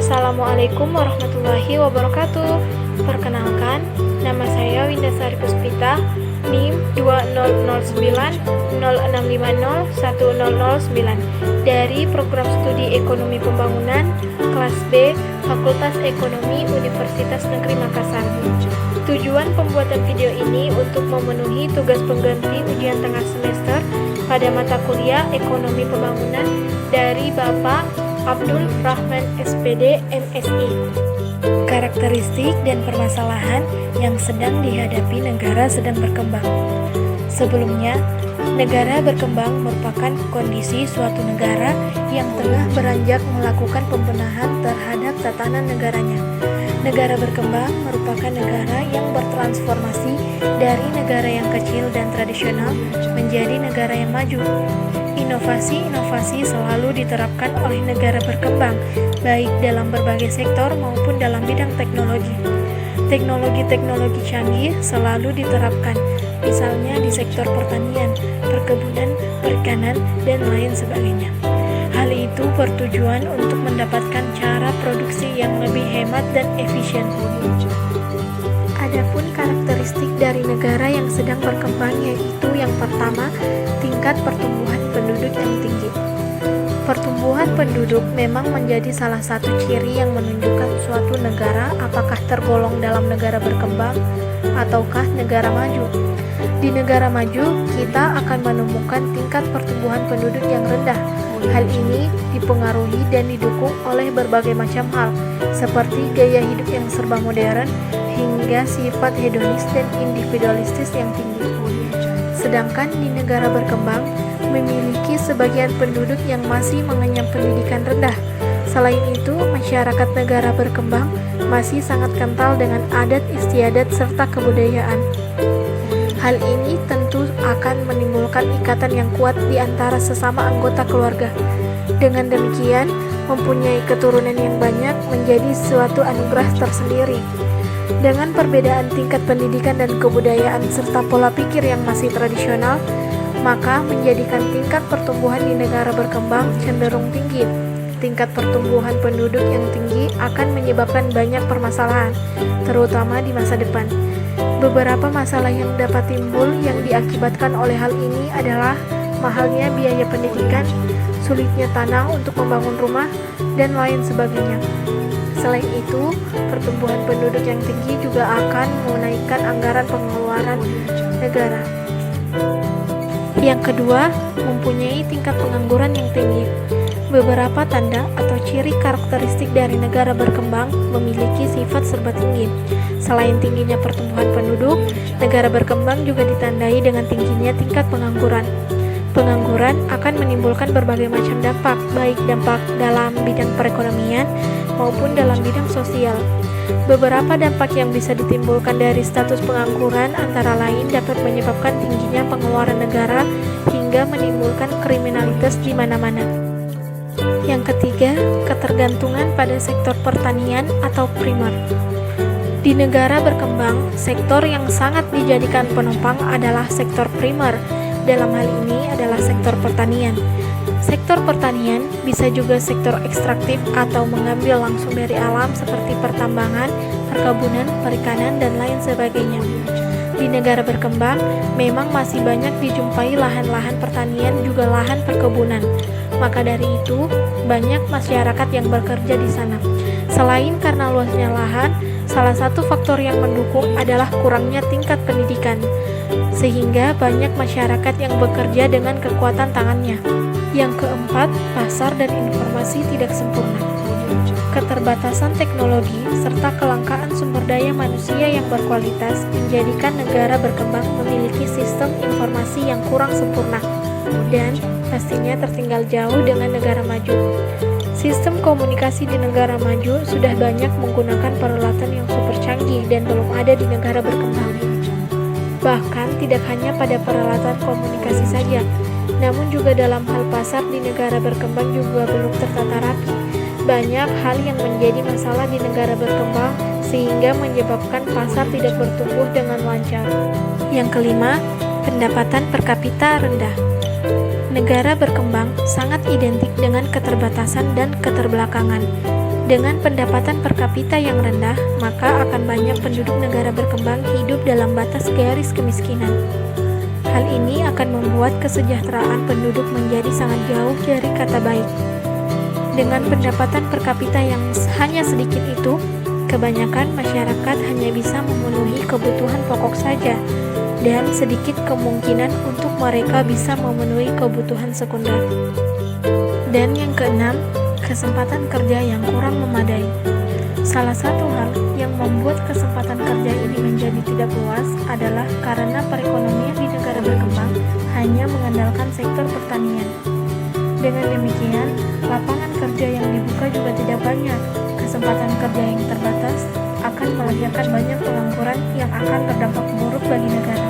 Assalamualaikum warahmatullahi wabarakatuh. Perkenalkan, nama saya Winda Sari Puspita, NIM 2006501009 dari Program Studi Ekonomi Pembangunan, kelas B, Fakultas Ekonomi Universitas Negeri Makassar. Tujuan pembuatan video ini untuk memenuhi tugas pengganti ujian tengah semester pada mata kuliah Ekonomi Pembangunan dari Bapak Abdul Rahman SPD MSI. Karakteristik dan permasalahan yang sedang dihadapi negara sedang berkembang. Sebelumnya, negara berkembang merupakan kondisi suatu negara yang tengah beranjak melakukan pembenahan terhadap tatanan negaranya. Negara berkembang merupakan negara yang bertransformasi dari negara yang kecil dan tradisional menjadi negara yang maju. Inovasi-inovasi selalu diterapkan oleh negara berkembang, baik dalam berbagai sektor maupun dalam bidang teknologi. Teknologi-teknologi canggih selalu diterapkan, misalnya di sektor pertanian, perkebunan, perikanan, dan lain sebagainya. Hal itu bertujuan untuk mendapatkan cara produksi yang lebih hemat dan efisien. Adapun karakteristik dari negara yang sedang berkembang yaitu yang pertama, tingkat pertumbuhan penduduk yang tinggi. Pertumbuhan penduduk memang menjadi salah satu ciri yang menunjukkan suatu negara apakah tergolong dalam negara berkembang ataukah negara maju. Di negara maju, kita akan menemukan tingkat pertumbuhan penduduk yang rendah. Hal ini dipengaruhi dan didukung oleh berbagai macam hal, seperti gaya hidup yang serba modern, hingga sifat hedonis dan individualistis yang tinggi. Sedangkan di negara berkembang, memiliki sebagian penduduk yang masih mengenyam pendidikan rendah. Selain itu, masyarakat negara berkembang masih sangat kental dengan adat istiadat serta kebudayaan. Hal ini tentu akan menimbulkan ikatan yang kuat di antara sesama anggota keluarga. Dengan demikian, mempunyai keturunan yang banyak menjadi suatu anugerah tersendiri. Dengan perbedaan tingkat pendidikan dan kebudayaan serta pola pikir yang masih tradisional, maka menjadikan tingkat pertumbuhan di negara berkembang cenderung tinggi. Tingkat pertumbuhan penduduk yang tinggi akan menyebabkan banyak permasalahan, terutama di masa depan. Beberapa masalah yang dapat timbul yang diakibatkan oleh hal ini adalah mahalnya biaya pendidikan, sulitnya tanah untuk membangun rumah, dan lain sebagainya. Selain itu, pertumbuhan penduduk yang tinggi juga akan menaikkan anggaran pengeluaran negara. Yang kedua, mempunyai tingkat pengangguran yang tinggi. Beberapa tanda atau ciri karakteristik dari negara berkembang memiliki sifat serba tinggi. Selain tingginya pertumbuhan penduduk, negara berkembang juga ditandai dengan tingginya tingkat pengangguran. Pengangguran akan menimbulkan berbagai macam dampak, baik dampak dalam bidang perekonomian maupun dalam bidang sosial. Beberapa dampak yang bisa ditimbulkan dari status pengangguran antara lain dapat menyebabkan tingginya pengeluaran negara hingga menimbulkan kriminalitas di mana-mana. Yang ketiga, ketergantungan pada sektor pertanian atau primer. Di negara berkembang, sektor yang sangat dijadikan penopang adalah sektor primer. Dalam hal ini adalah sektor pertanian. Sektor pertanian bisa juga sektor ekstraktif atau mengambil langsung dari alam seperti pertambangan, perkebunan, perikanan, dan lain sebagainya. Di negara berkembang, memang masih banyak dijumpai lahan-lahan pertanian juga lahan perkebunan. Maka dari itu, banyak masyarakat yang bekerja di sana. Selain karena luasnya lahan, salah satu faktor yang mendukung adalah kurangnya tingkat pendidikan, sehingga banyak masyarakat yang bekerja dengan kekuatan tangannya. Yang keempat, pasar dan informasi tidak sempurna. Keterbatasan teknologi serta kelangkaan sumber daya manusia yang berkualitas menjadikan negara berkembang memiliki sistem informasi yang kurang sempurna dan pastinya tertinggal jauh dengan negara maju. Sistem komunikasi di negara maju sudah banyak menggunakan peralatan yang super canggih dan belum ada di negara berkembang. Bahkan tidak hanya pada peralatan komunikasi saja, namun juga dalam hal pasar di negara berkembang juga belum tertata rapi. Banyak hal yang menjadi masalah di negara berkembang sehingga menyebabkan pasar tidak bertumbuh dengan lancar. Yang kelima, pendapatan per kapita rendah. Negara berkembang sangat identik dengan keterbatasan dan keterbelakangan. Dengan pendapatan per kapita yang rendah, maka akan banyak penduduk negara berkembang hidup dalam batas garis kemiskinan. Hal ini akan membuat kesejahteraan penduduk menjadi sangat jauh dari kata baik. Dengan pendapatan per kapita yang hanya sedikit itu, kebanyakan masyarakat hanya bisa memenuhi kebutuhan pokok saja, dan sedikit kemungkinan untuk mereka bisa memenuhi kebutuhan sekunder. Dan yang keenam, kesempatan kerja yang kurang memadai. Salah satu hal yang membuat kesempatan kerja ini menjadi tidak luas adalah karena perekonomian di negara berkembang hanya mengandalkan sektor pertanian. Dengan demikian, lapangan kerja yang dibuka juga tidak banyak. Kesempatan kerja yang terbatas akan melahirkan banyak pengangguran yang akan berdampak buruk bagi negara.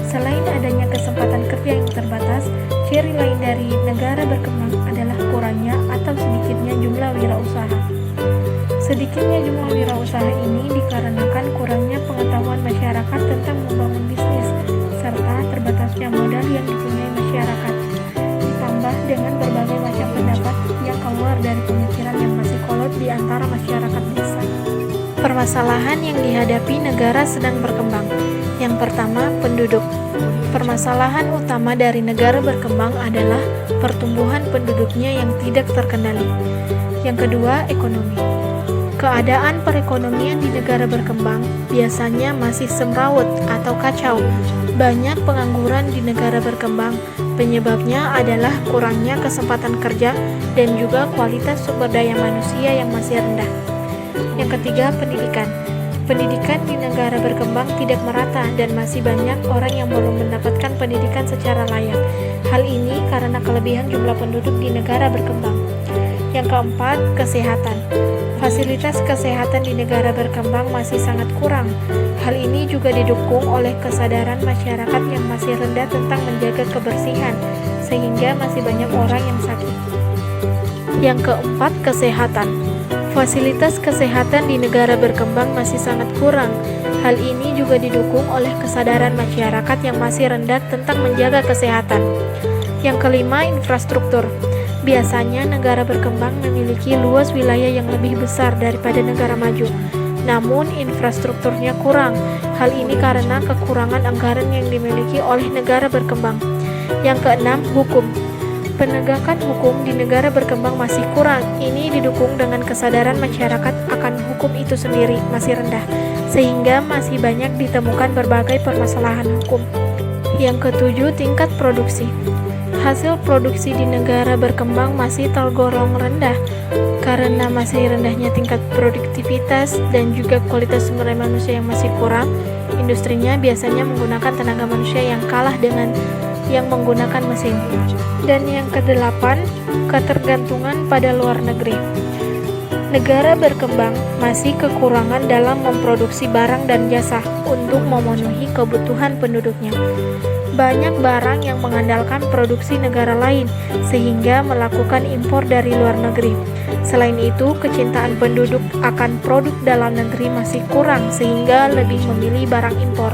Selain adanya kesempatan kerja yang terbatas, ciri lain dari negara berkembang adalah kurangnya atau sedikitnya jumlah wirausaha. Sedikitnya jumlah wirausaha ini dikarenakan kurangnya pengetahuan masyarakat tentang membangun bisnis, serta terbatasnya modal yang dipunyai masyarakat, ditambah dengan berbagai macam pendapat yang keluar dari pemikiran yang masih kolot di antara masyarakat desa. Permasalahan yang dihadapi negara sedang berkembang. Yang pertama, penduduk. Permasalahan utama dari negara berkembang adalah pertumbuhan penduduknya yang tidak terkendali. Yang kedua, ekonomi. Keadaan perekonomian di negara berkembang biasanya masih semrawut atau kacau. Banyak pengangguran di negara berkembang. Penyebabnya adalah kurangnya kesempatan kerja dan juga kualitas sumber daya manusia yang masih rendah. Yang ketiga, pendidikan. Pendidikan di negara berkembang tidak merata dan masih banyak orang yang belum mendapatkan pendidikan secara layak. Hal ini karena kelebihan jumlah penduduk di negara berkembang. Yang keempat, kesehatan. Fasilitas kesehatan di negara berkembang masih sangat kurang. Hal ini juga didukung oleh kesadaran masyarakat yang masih rendah tentang menjaga kebersihan, sehingga masih banyak orang yang sakit. Yang keempat, kesehatan. Fasilitas kesehatan di negara berkembang masih sangat kurang. Hal ini juga didukung oleh kesadaran masyarakat yang masih rendah tentang menjaga kesehatan. Yang kelima, infrastruktur. Biasanya negara berkembang memiliki luas wilayah yang lebih besar daripada negara maju. Namun infrastrukturnya kurang. Hal ini karena kekurangan anggaran yang dimiliki oleh negara berkembang. Yang keenam, hukum. Penegakan hukum di negara berkembang masih kurang. Ini didukung dengan kesadaran masyarakat akan hukum itu sendiri masih rendah, sehingga masih banyak ditemukan berbagai permasalahan hukum. Yang ketujuh, tingkat produksi. Hasil produksi di negara berkembang masih tergolong rendah karena masih rendahnya tingkat produktivitas dan juga kualitas sumber daya manusia yang masih kurang. Industrinya biasanya menggunakan tenaga manusia yang kalah dengan yang menggunakan mesin. Dan yang kedelapan, ketergantungan pada luar negeri. Negara berkembang masih kekurangan dalam memproduksi barang dan jasa untuk memenuhi kebutuhan penduduknya. Banyak barang yang mengandalkan produksi negara lain, sehingga melakukan impor dari luar negeri. Selain itu, kecintaan penduduk akan produk dalam negeri masih kurang, sehingga lebih memilih barang impor.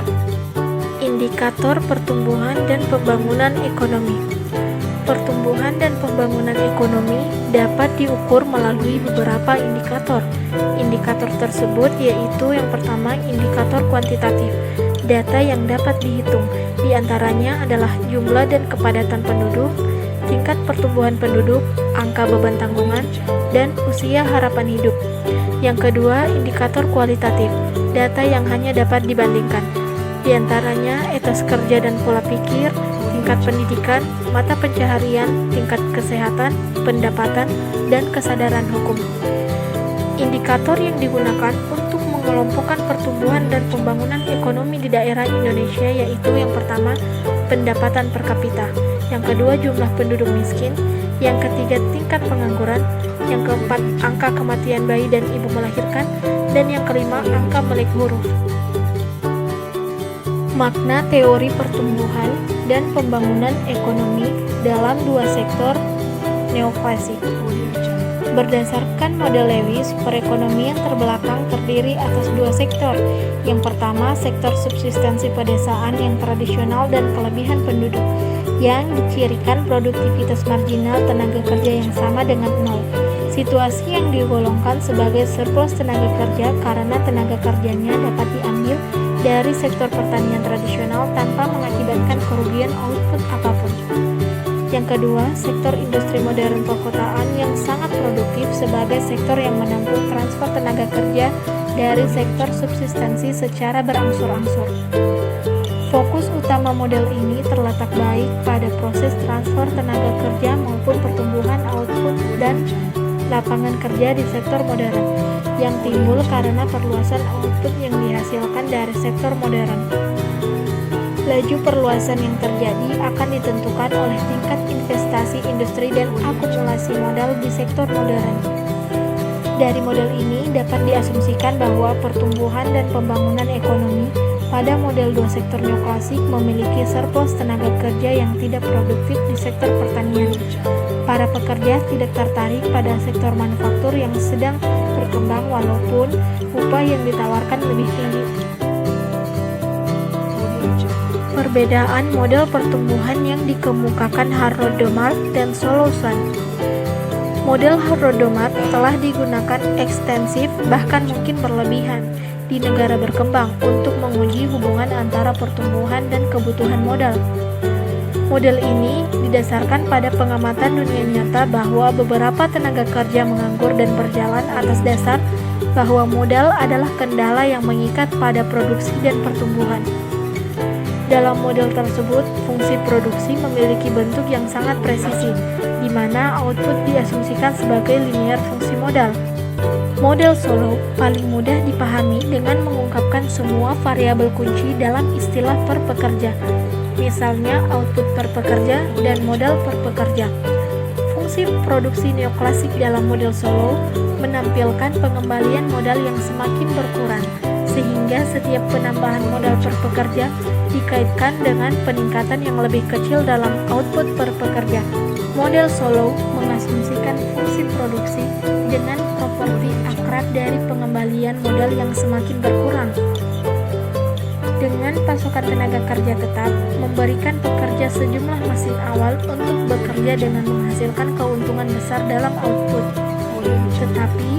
Indikator pertumbuhan dan pembangunan ekonomi. Pertumbuhan dan pembangunan ekonomi dapat diukur melalui beberapa indikator. Indikator tersebut yaitu yang pertama, indikator kuantitatif, data yang dapat dihitung. Di antaranya adalah jumlah dan kepadatan penduduk, tingkat pertumbuhan penduduk, angka beban tanggungan, dan usia harapan hidup. Yang kedua, indikator kualitatif, data yang hanya dapat dibandingkan. Di antaranya etos kerja dan pola pikir, tingkat pendidikan, mata pencaharian, tingkat kesehatan, pendapatan, dan kesadaran hukum. Indikator yang digugakan untuk mengelompokkan pertumbuhan dan pembangunan ekonomi di daerah Indonesia yaitu yang pertama, pendapatan per kapita, yang kedua, jumlah penduduk miskin, yang ketiga, tingkat pengangguran, yang keempat, angka kematian bayi dan ibu melahirkan, dan yang kelima, angka melek huruf. Makna teori pertumbuhan dan pembangunan ekonomi dalam dua sektor neoklasik. Berdasarkan model Lewis, perekonomian terbelakang terdiri atas dua sektor. Yang pertama, sektor subsistensi pedesaan yang tradisional dan kelebihan penduduk, yang dicirikan produktivitas marginal tenaga kerja yang sama dengan nol. Situasi yang digolongkan sebagai surplus tenaga kerja karena tenaga kerjanya dapat diambil dari sektor pertanian tradisional tanpa mengakibatkan kerugian output apapun. Yang kedua, sektor industri modern perkotaan yang sangat produktif sebagai sektor yang menampung transfer tenaga kerja dari sektor subsistensi secara berangsur-angsur. Fokus utama model ini terletak baik pada proses transfer tenaga kerja maupun pertumbuhan output dan lapangan kerja di sektor modern yang timbul karena perluasan output yang dihasilkan dari sektor modern. Laju perluasan yang terjadi akan ditentukan oleh tingkat investasi industri dan akumulasi modal di sektor modern. Dari model ini dapat diasumsikan bahwa pertumbuhan dan pembangunan ekonomi pada model dua sektor neoklasik memiliki surplus tenaga kerja yang tidak produktif di sektor pertanian. Para pekerja tidak tertarik pada sektor manufaktur yang sedang berkembang walaupun upah yang ditawarkan lebih tinggi. Perbedaan model pertumbuhan yang dikemukakan Harrod-Domart dan Solosan. Model Harrod-Domart telah digunakan ekstensif bahkan mungkin berlebihan di negara berkembang untuk menguji hubungan antara pertumbuhan dan kebutuhan modal. Model ini didasarkan pada pengamatan dunia nyata bahwa beberapa tenaga kerja menganggur dan berjalan atas dasar bahwa modal adalah kendala yang mengikat pada produksi dan pertumbuhan. Dalam model tersebut, fungsi produksi memiliki bentuk yang sangat presisi, di mana output diasumsikan sebagai linear fungsi modal. Model Solow paling mudah dipahami dengan mengungkapkan semua variabel kunci dalam istilah per pekerja, misalnya output per pekerja dan modal per pekerja. Fungsi produksi neoklasik dalam model Solow menampilkan pengembalian modal yang semakin berkurang, sehingga setiap penambahan modal per pekerja dikaitkan dengan peningkatan yang lebih kecil dalam output per pekerja. Model Solow mengasumsikan fungsi produksi dengan properti akrab dari pengembalian modal yang semakin berkurang. Dengan pasokan tenaga kerja tetap, memberikan pekerja sejumlah mesin awal untuk bekerja dengan menghasilkan keuntungan besar dalam output. Tetapi,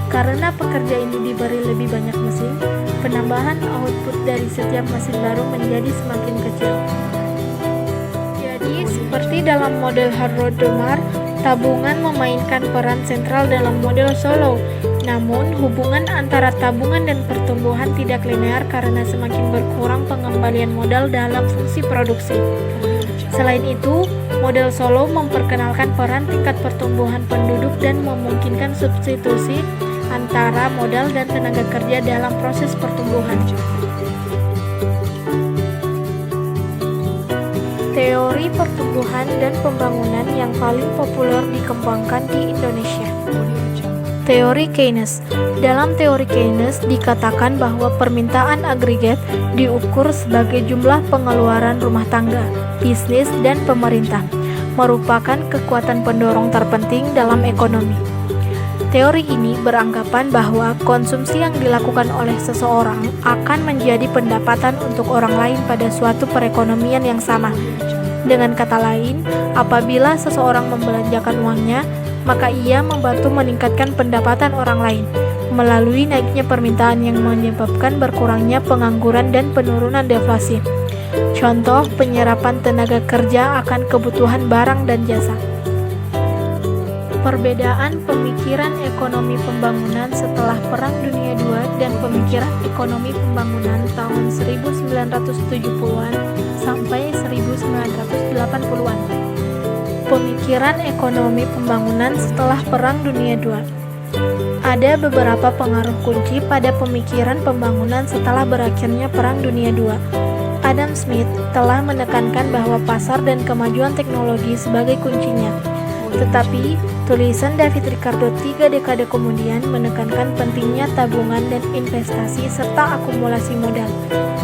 karena pekerja ini diberi lebih banyak mesin, penambahan output dari setiap mesin baru menjadi semakin kecil. Jadi, seperti dalam model Harrod-Domart, tabungan memainkan peran sentral dalam model Solow. Namun, hubungan antara tabungan dan pertumbuhan tidak linear karena semakin berkurang pengembalian modal dalam fungsi produksi. Selain itu, model Solow memperkenalkan peran tingkat pertumbuhan penduduk dan memungkinkan substitusi antara modal dan tenaga kerja dalam proses pertumbuhan. Teori pertumbuhan dan pembangunan yang paling populer dikembangkan di Indonesia. Teori Keynes. Dalam teori Keynes dikatakan bahwa permintaan agregat diukur sebagai jumlah pengeluaran rumah tangga, bisnis, dan pemerintah, merupakan kekuatan pendorong terpenting dalam ekonomi. Teori ini beranggapan bahwa konsumsi yang dilakukan oleh seseorang akan menjadi pendapatan untuk orang lain pada suatu perekonomian yang sama. Dengan kata lain, apabila seseorang membelanjakan uangnya, maka ia membantu meningkatkan pendapatan orang lain melalui naiknya permintaan yang menyebabkan berkurangnya pengangguran dan penurunan deflasi. Contoh penyerapan tenaga kerja akan kebutuhan barang dan jasa. Perbedaan pemikiran ekonomi pembangunan setelah Perang Dunia II dan pemikiran ekonomi pembangunan tahun 1970-an sampai 1980-an. Pemikiran ekonomi pembangunan setelah Perang Dunia II. Ada beberapa pengaruh kunci pada pemikiran pembangunan setelah berakhirnya Perang Dunia II. Adam Smith telah menekankan bahwa pasar dan kemajuan teknologi sebagai kuncinya. Tetapi, tulisan David Ricardo 3 dekade kemudian menekankan pentingnya tabungan dan investasi serta akumulasi modal.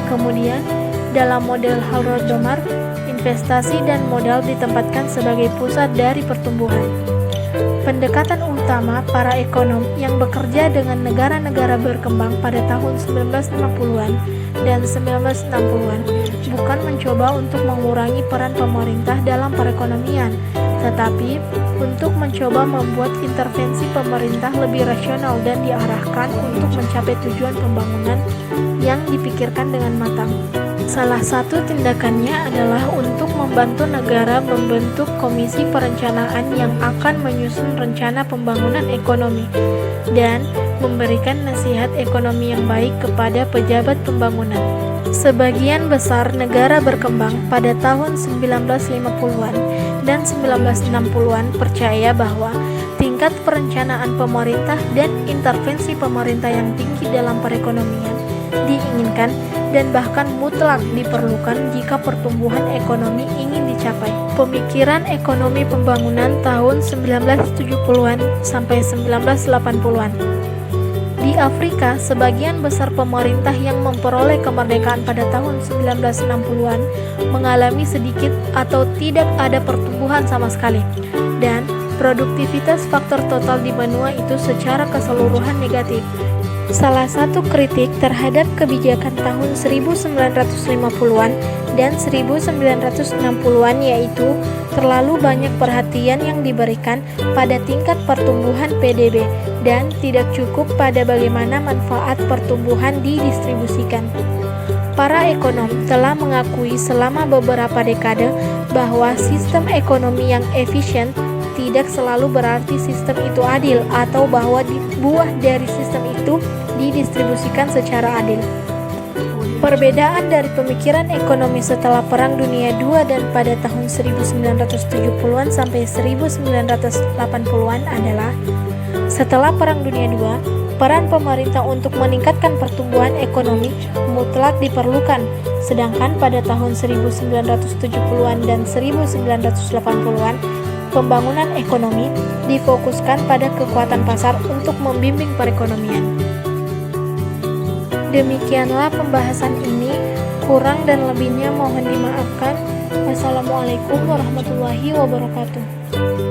Kemudian, dalam model Harrod-Domart, investasi dan modal ditempatkan sebagai pusat dari pertumbuhan. Pendekatan utama para ekonom yang bekerja dengan negara-negara berkembang pada tahun 1950-an dan 1960-an bukan mencoba untuk mengurangi peran pemerintah dalam perekonomian, tetapi untuk mencoba membuat intervensi pemerintah lebih rasional dan diarahkan untuk mencapai tujuan pembangunan yang dipikirkan dengan matang. Salah satu tindakannya adalah untuk membantu negara membentuk komisi perencanaan yang akan menyusun rencana pembangunan ekonomi dan memberikan nasihat ekonomi yang baik kepada pejabat pembangunan. Sebagian besar negara berkembang pada tahun 1950-an dan 1960-an percaya bahwa tingkat perencanaan pemerintah dan intervensi pemerintah yang tinggi dalam perekonomian diinginkan dan bahkan mutlak diperlukan jika pertumbuhan ekonomi ingin dicapai. Pemikiran ekonomi pembangunan tahun 1970-an sampai 1980-an. Di Afrika, sebagian besar pemerintah yang memperoleh kemerdekaan pada tahun 1960-an mengalami sedikit atau tidak ada pertumbuhan sama sekali, dan produktivitas faktor total di benua itu secara keseluruhan negatif. Salah satu kritik terhadap kebijakan tahun 1950-an dan 1960-an yaitu terlalu banyak perhatian yang diberikan pada tingkat pertumbuhan PDB dan tidak cukup pada bagaimana manfaat pertumbuhan didistribusikan. Para ekonom telah mengakui selama beberapa dekade bahwa sistem ekonomi yang efisien tidak selalu berarti sistem itu adil atau bahwa buah dari sistem itu didistribusikan secara adil. Perbedaan dari pemikiran ekonomi setelah Perang Dunia II dan pada tahun 1970-an sampai 1980-an adalah setelah Perang Dunia II, peran pemerintah untuk meningkatkan pertumbuhan ekonomi mutlak diperlukan, sedangkan pada tahun 1970-an dan 1980-an pembangunan ekonomi difokuskan pada kekuatan pasar untuk membimbing perekonomian. Demikianlah pembahasan ini, kurang dan lebihnya mohon dimaafkan. Wassalamualaikum warahmatullahi wabarakatuh.